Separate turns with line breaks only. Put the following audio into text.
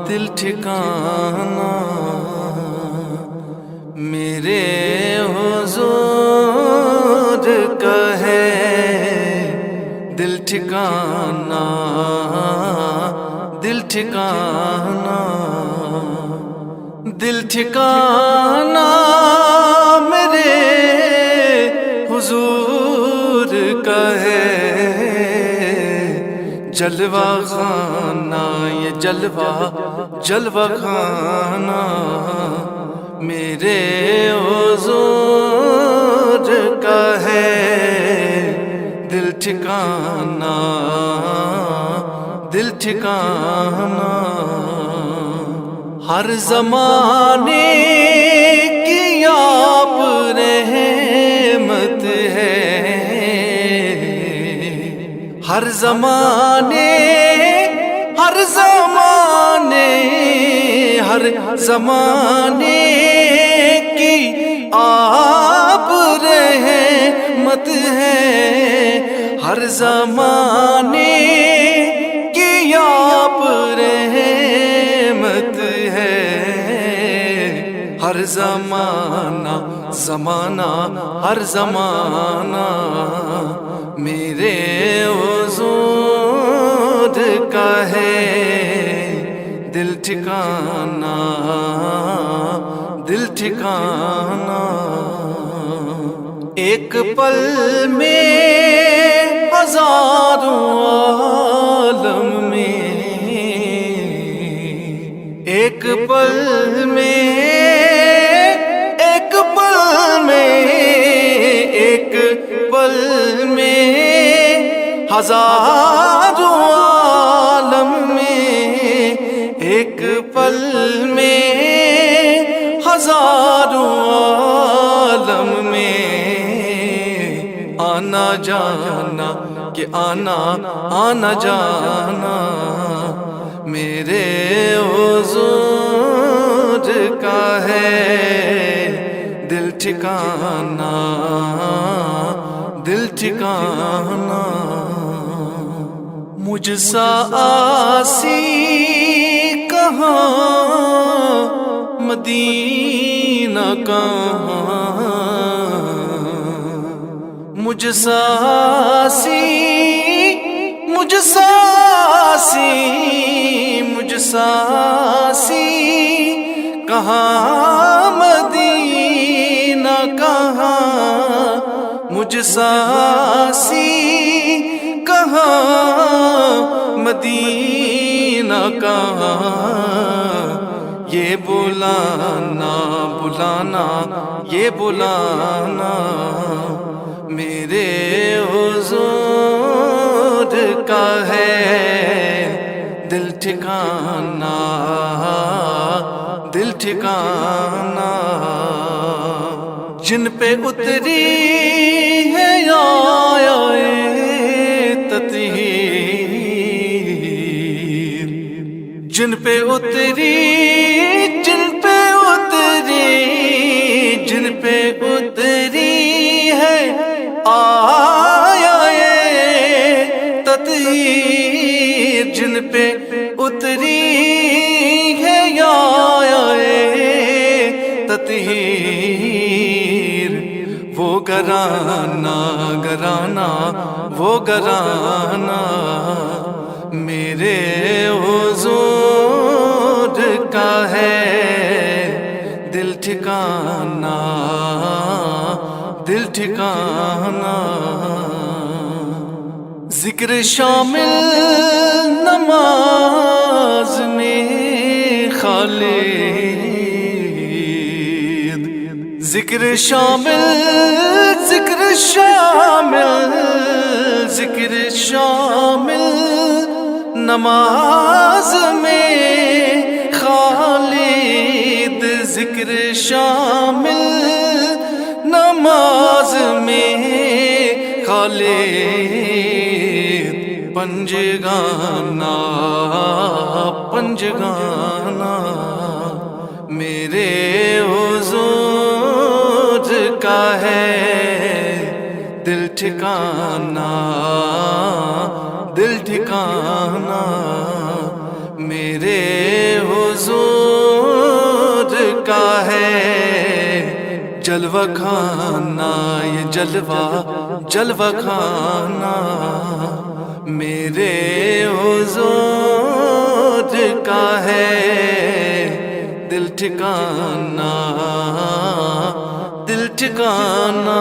دل ٹھکانا میرے حضور کا ہے، دل ٹھکانا، دل ٹھکانا، دل ٹھکانا میرے حضور کا ہے، جلوہ خانہ یہ جلوہ خانہ میرے حضور کا ہے، دل ٹھکانا، دل ٹھکانا، ہر زمانے کی آپ رحمت ہے، ہر زمانے کی آپ رحمت ہے، ہر زمانے کی آپ رحمت ہے، ہر زمانہ ہر زمانہ میرے حضور کا ہے، دل ٹھکانا، دل ٹھکانا، ایک پل میں ہزاروں عالم میں، ایک پل میں ہزاروں عالم میں، ایک پل میں ہزاروں عالم میں، آنا جانا کہ آنا جانا میرے حضور کا ہے، دل ٹھکانا، دل ٹھکانا، مجھ سا آسی کہاں، مدینہ کہاں، مجھ سا آسی کہاں، مدینہ کہاں، مجھ سا آسی کہاں، مدینہ کہاں، یہ بلانا میرے حضور کا ہے، دل ٹھکانا، دل ٹھکانا، جن پہ اتری ہے آیا تطہیر، جن پہ اتری ہے آیا تطہیر، جن پہ اتری ہے آیا تطہیر، وہ گرانا میرے حضور کا ہے، دل ٹھکانا، دل ٹھکانا، ذکر شامل نماز میں خالد، ذکر شامل نماز میں خالد، ذکر شامل نماز میں خالد، پنجگانا میرے حضور کا ہے، دل ٹھکانا، دل ٹھکانا میرے حضور کا ہے جلوہ کھانا، یہ جلوہ کھانا میرے حضور کا ہے دل ٹھکانا، دل ٹھکانا۔